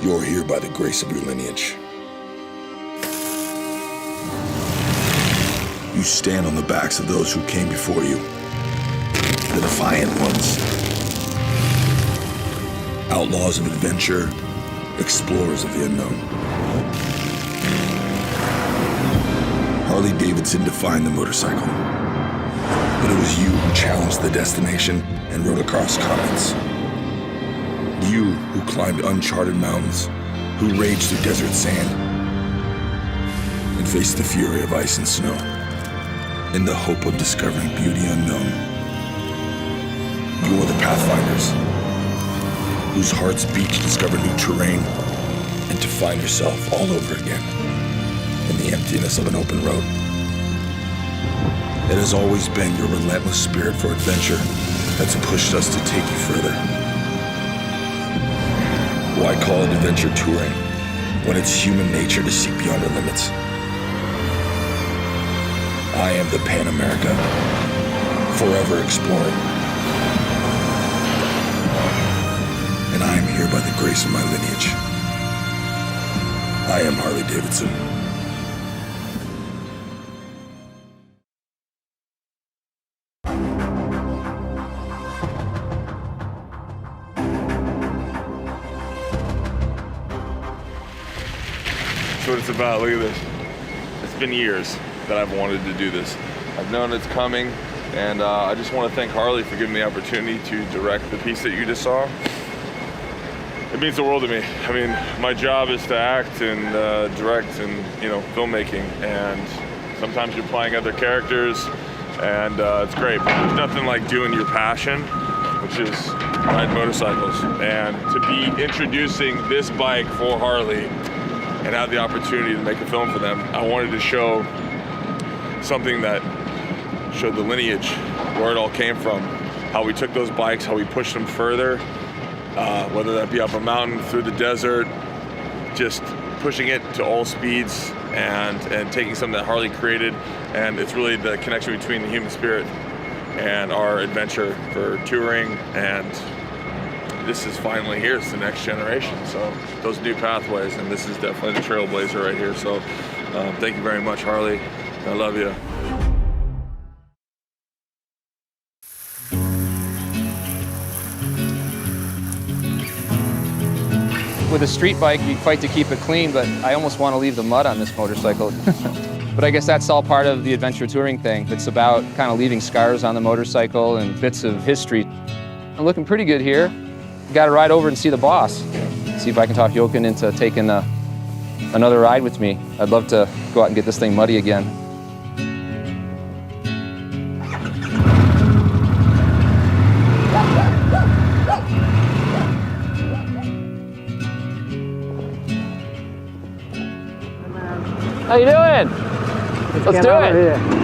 You're here by the grace of your lineage. You stand on the backs of those who came before you, the defiant ones. Outlaws of adventure, explorers of the unknown. Harley-Davidson defined the motorcycle, but it was you who challenged the destination and rode across continents. You who climbed uncharted mountains, who raged through desert sand, and faced the fury of ice and snow, in the hope of discovering beauty unknown. You're the pathfinders, whose hearts beat to discover new terrain and to find yourself all over again in the emptiness of an open road. It has always been your relentless spirit for adventure that's pushed us to take you further. Why call it adventure touring when it's human nature to seek beyond our limits? I am the Pan America, forever exploring. And I am here by the grace of my lineage. I am Harley-Davidson. That's what it's about. Look at this. It's been years that I've wanted to do this. I've known it's coming, and I just want to thank Harley for giving me the opportunity to direct the piece that you just saw. It means the world to me. I mean, my job is to act and direct and, filmmaking, and sometimes you're playing other characters, and it's great. But there's nothing like doing your passion, which is riding motorcycles. And to be introducing this bike for Harley and have the opportunity to make a film for them, I wanted to show something that showed the lineage, where it all came from, how we took those bikes, how we pushed them further, whether that be up a mountain, through the desert, just pushing it to all speeds and taking something that Harley created. And it's really the connection between the human spirit and our adventure for touring, and this is finally here. It's the next generation. So those new pathways, and this is definitely the trailblazer right here. So thank you very much, Harley. I love you. With a street bike, you fight to keep it clean, but I almost want to leave the mud on this motorcycle. But I guess that's all part of the adventure touring thing. It's about kind of leaving scars on the motorcycle and bits of history. I'm looking pretty good here. Got to ride over and see the boss. See if I can talk Jochen into taking another ride with me. I'd love to go out and get this thing muddy again. How you doing? Let's do it.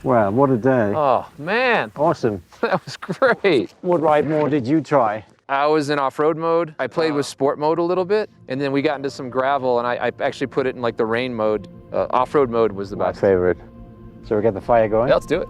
Wow, what a day. Oh, man. Awesome. That was great. What ride more did you try? I was in off-road mode. I played with sport mode a little bit, and then we got into some gravel, and I actually put it in like the rain mode. Off-road mode was the best. My favorite. So we get the fire going? Yeah, let's do it.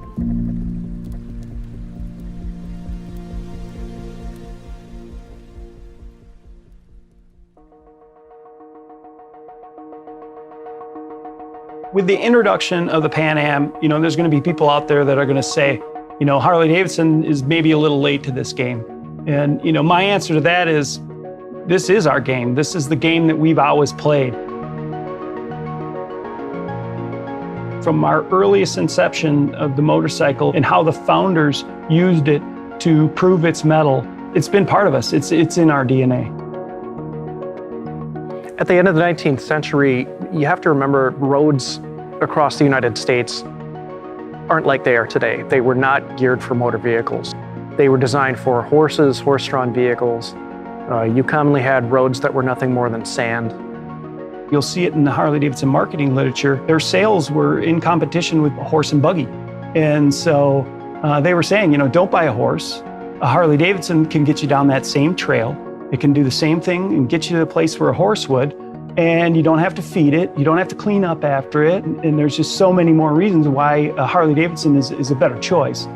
With the introduction of the Pan Am, there's going to be people out there that are going to say, Harley-Davidson is maybe a little late to this game. And, my answer to that is, this is our game. This is the game that we've always played. from our earliest inception of the motorcycle and how the founders used it to prove its mettle. It's been part of us. It's in our DNA. At the end of the 19th century, you have to remember roads across the United States aren't like they are today. They were not geared for motor vehicles. They were designed for horses, horse-drawn vehicles. You commonly had roads that were nothing more than sand. You'll see it in the Harley-Davidson marketing literature. Their sales were in competition with a horse and buggy. And so they were saying, you know, don't buy a horse. A Harley-Davidson can get you down that same trail. It can do the same thing and get you to the place where a horse would. And you don't have to feed it. You don't have to clean up after it. And there's just so many more reasons why a Harley-Davidson is a better choice.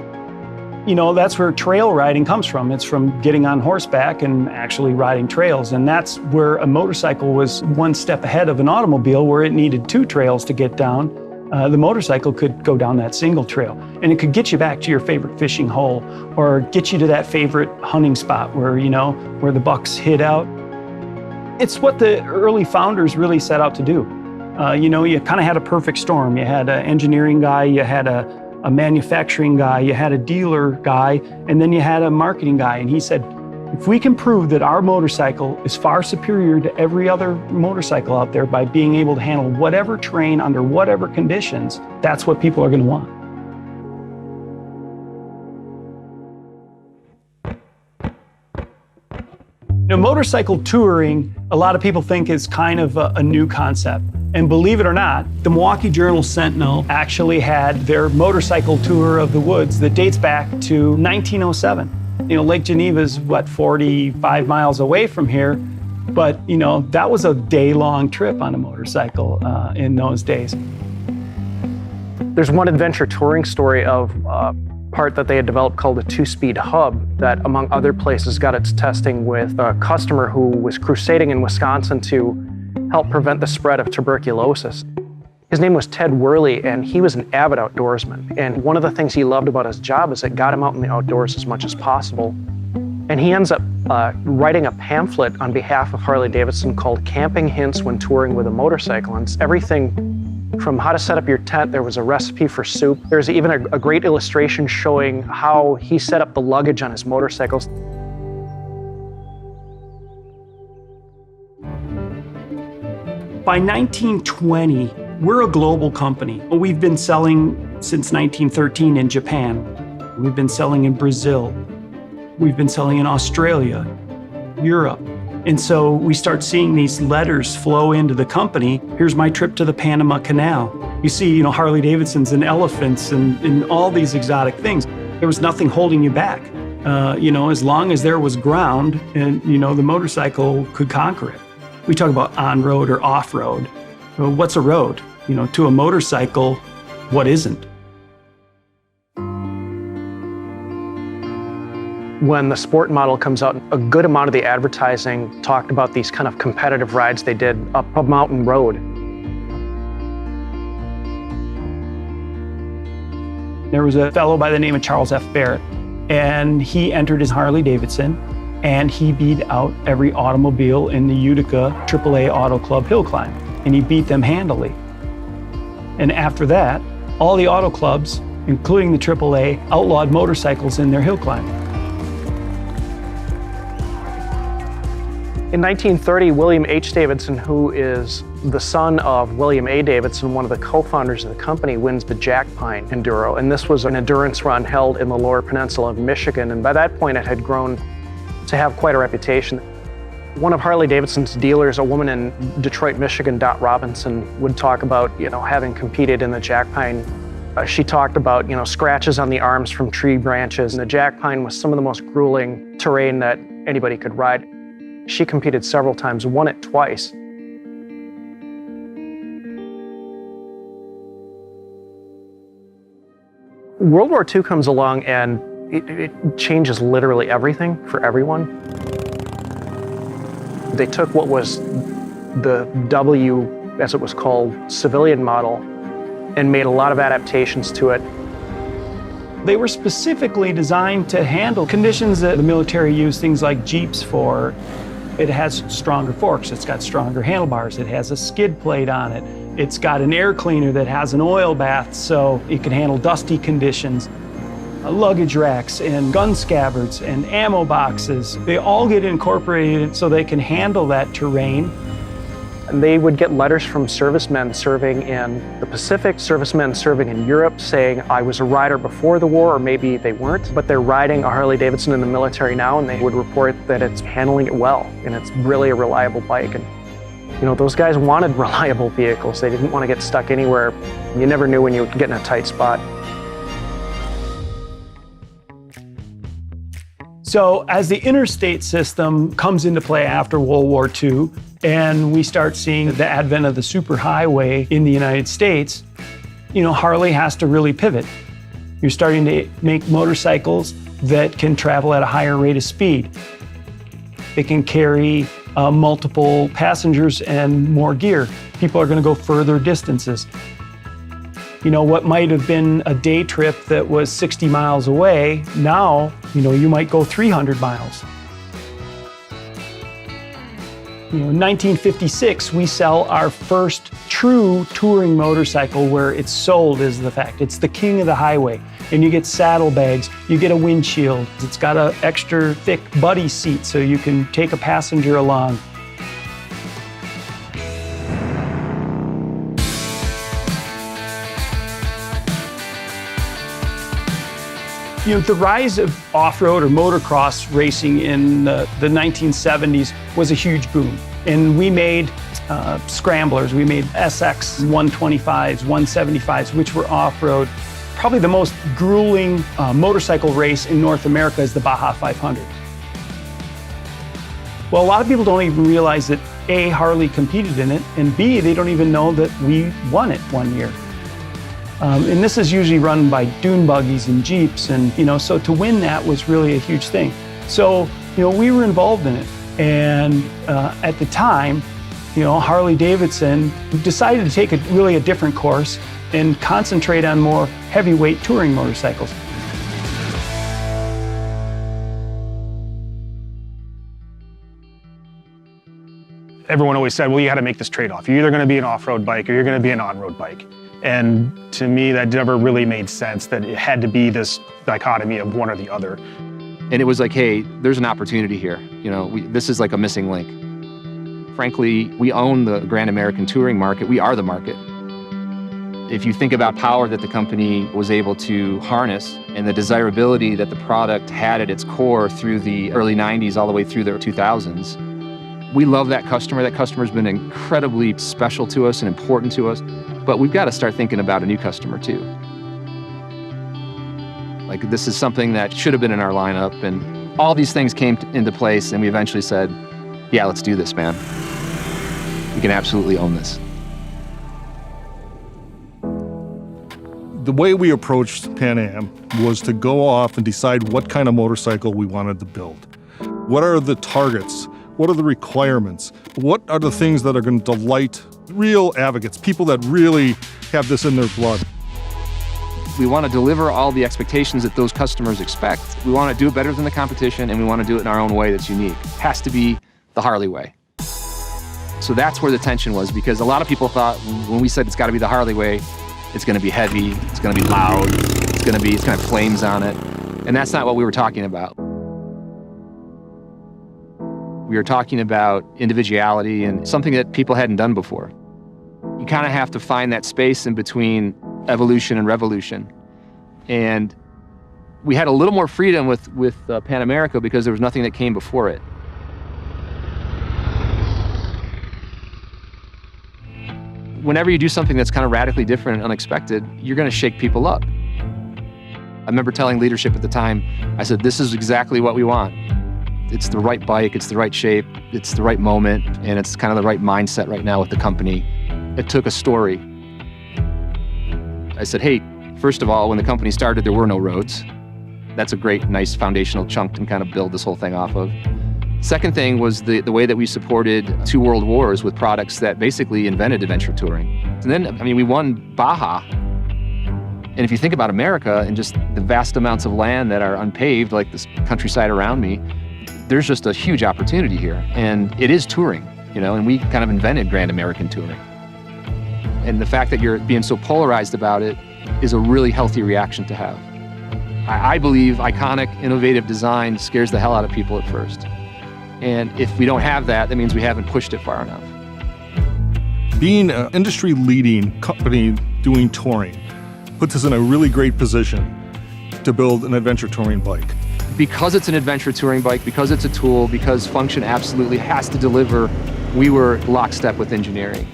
You know, that's where trail riding comes from. It's from getting on horseback and actually riding trails. And that's where a motorcycle was one step ahead of an automobile, where it needed two trails to get down. The motorcycle could go down that single trail, and it could get you back to your favorite fishing hole or get you to that favorite hunting spot where, you know, where the bucks hid out. It's what the early founders really set out to do. You know, you kind of had a perfect storm. You had an engineering guy, you had a manufacturing guy, you had a dealer guy, and then you had a marketing guy. And he said, if we can prove that our motorcycle is far superior to every other motorcycle out there by being able to handle whatever terrain under whatever conditions, that's what people are going to want. You know, motorcycle touring, a lot of people think is kind of a new concept. And believe it or not, the Milwaukee Journal-Sentinel actually had their motorcycle tour of the woods that dates back to 1907. You know, Lake Geneva's, what, 45 miles away from here, but, you know, that was a day-long trip on a motorcycle in those days. There's one adventure touring story of a part that they had developed called a two-speed hub that, among other places, got its testing with a customer who was crusading in Wisconsin to help prevent the spread of tuberculosis. His name was Ted Worley, and he was an avid outdoorsman. And one of the things he loved about his job is it got him out in the outdoors as much as possible. And he ends up writing a pamphlet on behalf of Harley-Davidson called Camping Hints When Touring with a Motorcycle. And it's everything from how to set up your tent. There was a recipe for soup. There's even a great illustration showing how he set up the luggage on his motorcycles. By 1920, we're a global company. We've been selling since 1913 in Japan. We've been selling in Brazil. We've been selling in Australia, Europe. And so we start seeing these letters flow into the company. Here's my trip to the Panama Canal. You see, you know, Harley-Davidsons and elephants and all these exotic things. There was nothing holding you back. You know, as long as there was ground and, you know, the motorcycle could conquer it. We talk about on-road or off-road. Well, what's a road? You know, to a motorcycle, what isn't? When the sport model comes out, a good amount of the advertising talked about these kind of competitive rides they did up a mountain road. There was a fellow by the name of Charles F. Barrett, and he entered his Harley-Davidson, and he beat out every automobile in the Utica AAA Auto Club hill climb, and he beat them handily. And after that, all the auto clubs, including the AAA, outlawed motorcycles in their hill climb. In 1930, William H. Davidson, who is the son of William A. Davidson, one of the co-founders of the company, wins the Jack Pine Enduro. And this was an endurance run held in the Lower Peninsula of Michigan. And by that point, it had grown to have quite a reputation. One of Harley-Davidson's dealers, a woman in Detroit, Michigan, Dot Robinson, would talk about, you know, having competed in the Jack Pine. She talked about, you know, scratches on the arms from tree branches. And the Jack Pine was some of the most grueling terrain that anybody could ride. She competed several times, won it twice. World War II comes along and it changes literally everything for everyone. They took what was the W, as it was called, civilian model, and made a lot of adaptations to it. They were specifically designed to handle conditions that the military used things like Jeeps for. It has stronger forks, it's got stronger handlebars, it has a skid plate on it, It's got an air cleaner that has an oil bath so it can handle dusty conditions. Luggage racks and gun scabbards and ammo boxes, they all get incorporated so they can handle that terrain. And they would get letters from servicemen serving in the Pacific, servicemen serving in Europe saying, I was a rider before the war, or maybe they weren't, but they're riding a Harley-Davidson in the military now, and they would report that it's handling it well, and it's really a reliable bike. And you know, those guys wanted reliable vehicles. They didn't want to get stuck anywhere. You never knew when you would get in a tight spot. So as the interstate system comes into play after World War II, and we start seeing the advent of the superhighway in the United States, you know, Harley has to really pivot. You're starting to make motorcycles that can travel at a higher rate of speed. They can carry multiple passengers and more gear. People are going to go further distances. You know, what might have been a day trip that was 60 miles away, now, you know, you might go 300 miles. You know, in 1956, we sell our first true touring motorcycle where it's sold is the fact. It's the king of the highway. And you get saddlebags, you get a windshield. It's got an extra thick buddy seat so you can take a passenger along. You know, the rise of off-road or motocross racing in the 1970s was a huge boom. And we made scramblers, we made SX 125s, 175s, which were off-road. Probably the most grueling motorcycle race in North America is the Baja 500. Well, a lot of people don't even realize that A, Harley competed in it, and B, they don't even know that we won it one year. And this is usually run by dune buggies and Jeeps, and you know, so to win that was really a huge thing. So, you know, we were involved in it, and at the time, you know, Harley-Davidson decided to take really a different course and concentrate on more heavyweight touring motorcycles. Everyone always said, well, you had to make this trade-off. You're either going to be an off-road bike or you're going to be an on-road bike. And to me, that never really made sense, that it had to be this dichotomy of one or the other. And it was like, hey, there's an opportunity here. You know, this is like a missing link. Frankly, we own the Grand American touring market. We are the market. If you think about power that the company was able to harness and the desirability that the product had at its core through the early 90s all the way through the 2000s, we love that customer. That customer's been incredibly special to us and important to us. But we've got to start thinking about a new customer too. Like, this is something that should have been in our lineup, and all these things came into place, and we eventually said, yeah, let's do this, man. We can absolutely own this. The way we approached Pan Am was to go off and decide what kind of motorcycle we wanted to build. What are the targets? What are the requirements? What are the things that are going to delight real advocates, people that really have this in their blood? We want to deliver all the expectations that those customers expect. We want to do it better than the competition, and we want to do it in our own way that's unique. It has to be the Harley way. So that's where the tension was, because a lot of people thought when we said it's got to be the Harley way, it's going to be heavy, it's going to be loud, it's going to have flames on it. And that's not what we were talking about. We were talking about individuality and something that people hadn't done before. You kind of have to find that space in between evolution and revolution. And we had a little more freedom with Pan America because there was nothing that came before it. Whenever you do something that's kind of radically different and unexpected, you're going to shake people up. I remember telling leadership at the time, I said, this is exactly what we want. It's the right bike, it's the right shape, it's the right moment, and it's kind of the right mindset right now with the company. It took a story. I said, hey, first of all, when the company started, there were no roads. That's a great, nice foundational chunk to kind of build this whole thing off of. Second thing was the way that we supported 2 world wars with products that basically invented adventure touring. And then, I mean, we won Baja. And if you think about America and just the vast amounts of land that are unpaved, like this countryside around me, there's just a huge opportunity here. And it is touring, you know, and we kind of invented Grand American touring. And the fact that you're being so polarized about it is a really healthy reaction to have. I believe iconic, innovative design scares the hell out of people at first. And if we don't have that, that means we haven't pushed it far enough. Being an industry-leading company doing touring puts us in a really great position to build an adventure touring bike. Because it's an adventure touring bike, because it's a tool, because function absolutely has to deliver, we were lockstep with engineering.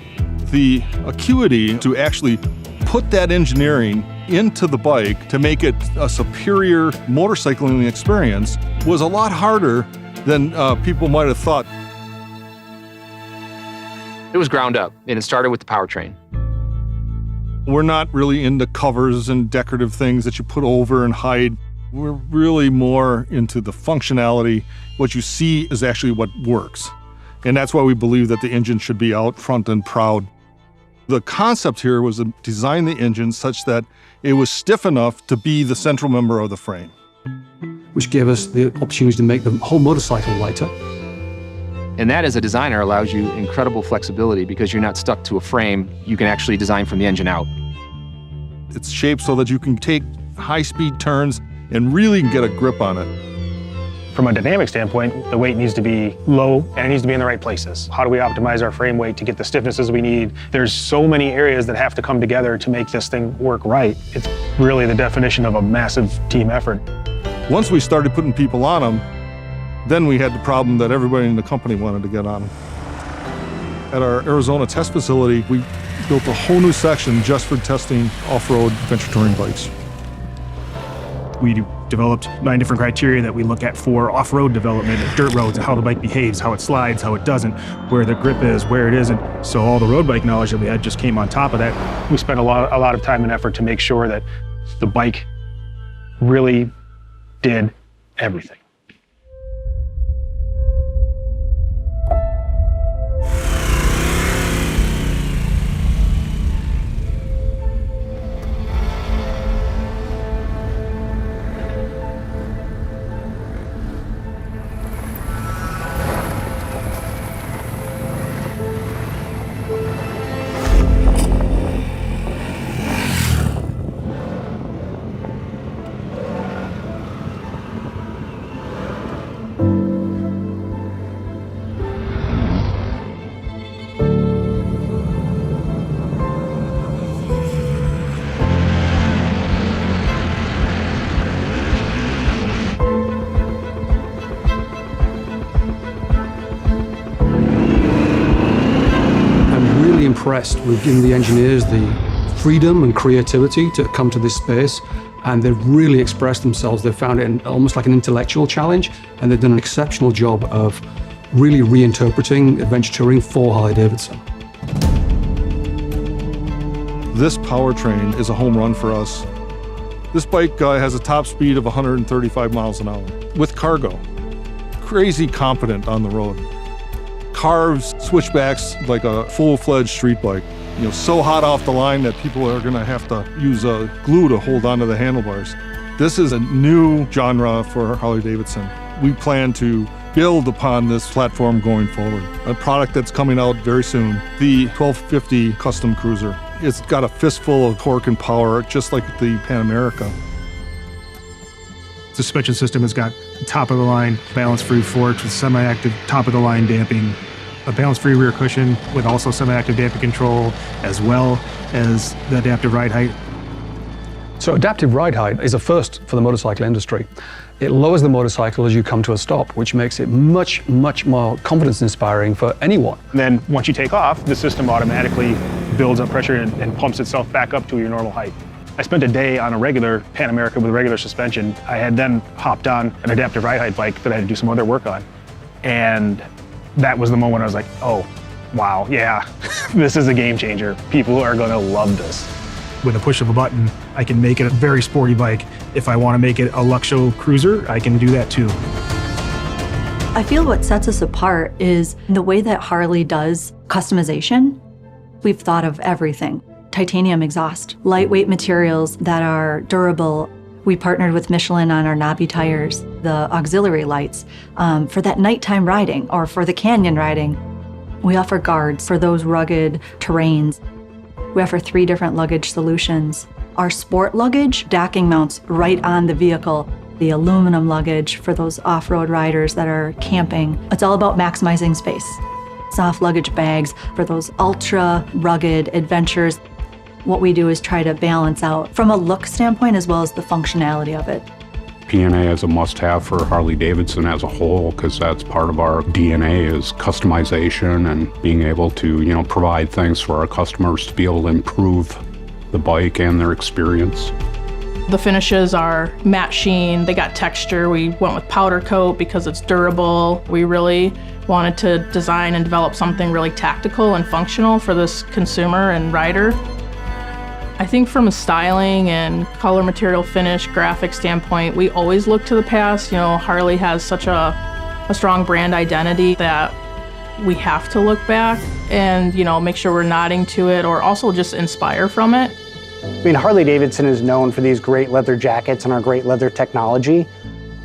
The acuity to actually put that engineering into the bike to make it a superior motorcycling experience was a lot harder than people might have thought. It was ground up, and it started with the powertrain. We're not really into covers and decorative things that you put over and hide. We're really more into the functionality. What you see is actually what works. And that's why we believe that the engine should be out front and proud. The concept here was to design the engine such that it was stiff enough to be the central member of the frame. Which gave us the opportunity to make the whole motorcycle lighter. And that, as a designer, allows you incredible flexibility because you're not stuck to a frame. You can actually design from the engine out. It's shaped so that you can take high-speed turns and really get a grip on it. From a dynamic standpoint, the weight needs to be low and it needs to be in the right places. How do we optimize our frame weight to get the stiffnesses we need? There's so many areas that have to come together to make this thing work right. It's really the definition of a massive team effort. Once we started putting people on them, then we had the problem that everybody in the company wanted to get on them. At our Arizona test facility, we built a whole new section just for testing off-road adventure touring bikes. We developed 9 different criteria that we look at for off-road development, dirt roads, how the bike behaves, how it slides, how it doesn't, where the grip is, where it isn't. So all the road bike knowledge that we had just came on top of that. We spent a lot of time and effort to make sure that the bike really did everything. Impressed. We've given the engineers the freedom and creativity to come to this space, and they've really expressed themselves. They've found it almost like an intellectual challenge, and they've done an exceptional job of really reinterpreting adventure touring for Harley-Davidson. This powertrain is a home run for us. This bike has a top speed of 135 miles an hour with cargo. Crazy competent on the road. Carves switchbacks like a full-fledged street bike. You know, so hot off the line that people are gonna have to use glue to hold onto the handlebars. This is a new genre for Harley-Davidson. We plan to build upon this platform going forward. A product that's coming out very soon, the 1250 Custom Cruiser. It's got a fistful of torque and power, just like the Pan America. The suspension system has got top-of-the-line balance-free forks with semi-active top-of-the-line damping, a balance-free rear cushion with also semi-active damping control, as well as the adaptive ride height. So adaptive ride height is a first for the motorcycle industry. It lowers the motorcycle as you come to a stop, which makes it much, much more confidence-inspiring for anyone. And then once you take off, the system automatically builds up pressure and pumps itself back up to your normal height. I spent a day on a regular Pan America with regular suspension. I had then hopped on an adaptive ride height bike that I had to do some other work on. And that was the moment I was like, oh, wow, yeah, this is a game changer. People are gonna love this. With a push of a button, I can make it a very sporty bike. If I wanna make it a Luxo cruiser, I can do that too. I feel what sets us apart is the way that Harley does customization. We've thought of everything. Titanium exhaust, lightweight materials that are durable. We partnered with Michelin on our knobby tires, the auxiliary lights, for that nighttime riding or for the canyon riding. We offer guards for those rugged terrains. We offer 3 different luggage solutions. Our sport luggage, docking mounts right on the vehicle. The aluminum luggage for those off-road riders that are camping. It's all about maximizing space. Soft luggage bags for those ultra rugged adventures. What we do is try to balance out from a look standpoint as well as the functionality of it. P&A is a must-have for Harley-Davidson as a whole, because that's part of our DNA is customization and being able to, provide things for our customers to be able to improve the bike and their experience. The finishes are matte sheen, they got texture. We went with powder coat because it's durable. We really wanted to design and develop something really tactical and functional for this consumer and rider. I think from a styling and color, material, finish, graphic standpoint, we always look to the past. Harley has such a strong brand identity that we have to look back and, make sure we're nodding to it or also just inspire from it. Harley-Davidson is known for these great leather jackets and our great leather technology,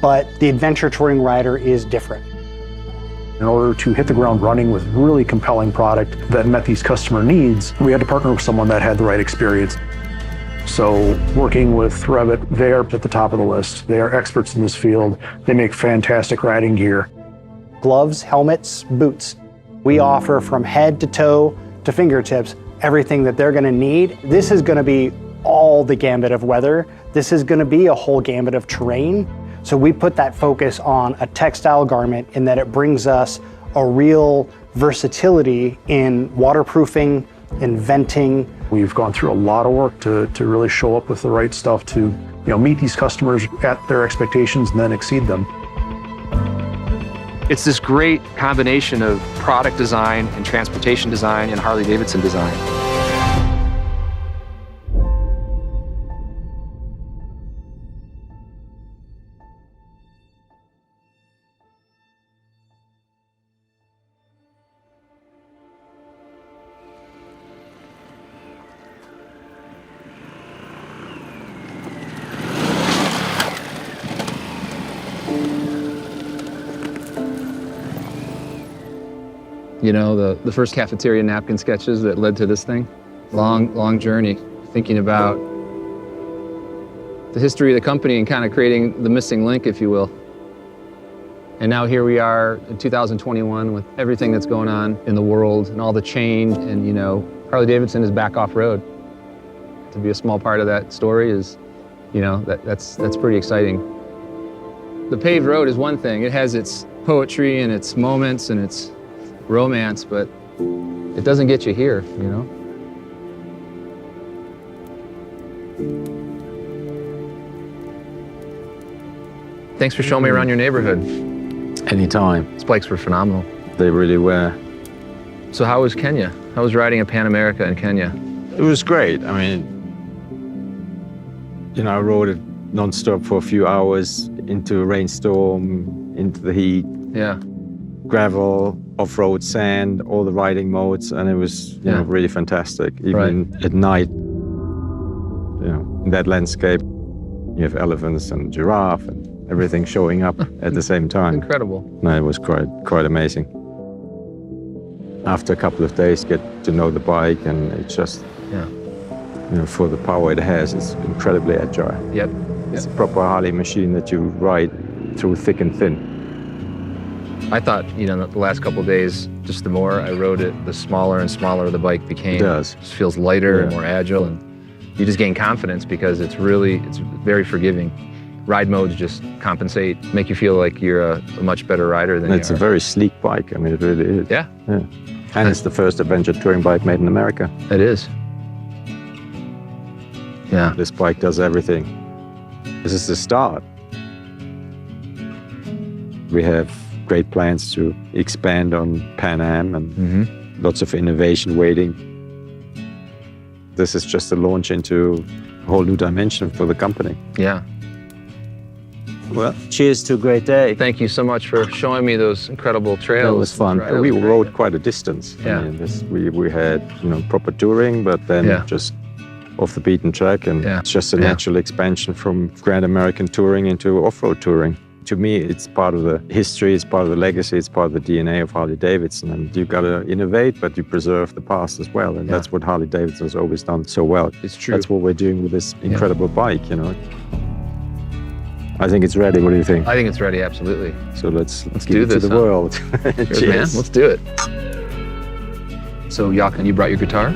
but the adventure touring rider is different. In order to hit the ground running with really compelling product that met these customer needs, we had to partner with someone that had the right experience. So working with Revit, they are at the top of the list. They are experts in this field. They make fantastic riding gear. Gloves, helmets, boots. We offer from head to toe to fingertips everything that they're gonna need. This is gonna be all the gambit of weather. This is gonna be a whole gambit of terrain. So we put that focus on a textile garment in that it brings us a real versatility in waterproofing, in venting. We've gone through a lot of work to really show up with the right stuff to meet these customers at their expectations and then exceed them. It's this great combination of product design and transportation design and Harley-Davidson design. The first cafeteria napkin sketches that led to this thing. Long journey, thinking about the history of the company and kind of creating the missing link, if you will. And now here we are in 2021 with everything that's going on in the world and all the change. And Harley-Davidson is back off-road. To be a small part of that story is, that's pretty exciting. The paved road is one thing. It has its poetry and its moments and its romance, but it doesn't get you here, Thanks for showing me around your neighborhood. Anytime. These bikes were phenomenal. They really were. So how was Kenya? How was riding a Pan America in Kenya? It was great. I rode it non-stop for a few hours into a rainstorm, into the heat. Yeah. Gravel, off-road sand, all the riding modes, and it was really fantastic. Even at night, in that landscape, you have elephants and giraffe and everything showing up at the same time. Incredible. No, it was quite amazing. After a couple of days, get to know the bike, and it's just, for the power it has, it's incredibly agile. Yep. It's a proper Harley machine that you ride through thick and thin. I thought, the last couple of days, just the more I rode it, the smaller and smaller the bike became. It does. It just feels lighter and more agile, and you just gain confidence because it's very forgiving. Ride modes just compensate, make you feel like you're a much better rider than you are. It's a very sleek bike. It really is. Yeah. And it's the first adventure touring bike made in America. It is. Yeah. This bike does everything. This is the start. We have great plans to expand on Pan Am and lots of innovation waiting. This is just a launch into a whole new dimension for the company. Yeah. Well, cheers to a great day. Thank you so much for showing me those incredible trails. That was fun. We rode quite a distance. Yeah. We had proper touring, but then just off the beaten track, and it's just a natural expansion from Grand American touring into off-road touring. to me, it's part of the history, it's part of the legacy, it's part of the DNA of Harley-Davidson. And you've got to innovate, but you preserve the past as well. And that's what Harley-Davidson has always done so well. It's true. That's what we're doing with this incredible bike, you know. I think it's ready. What do you think? I think it's ready, absolutely. So let's do give it this, to the huh? world. Cheers, Cheers. man. Let's do it. So, Jochen, you brought your guitar?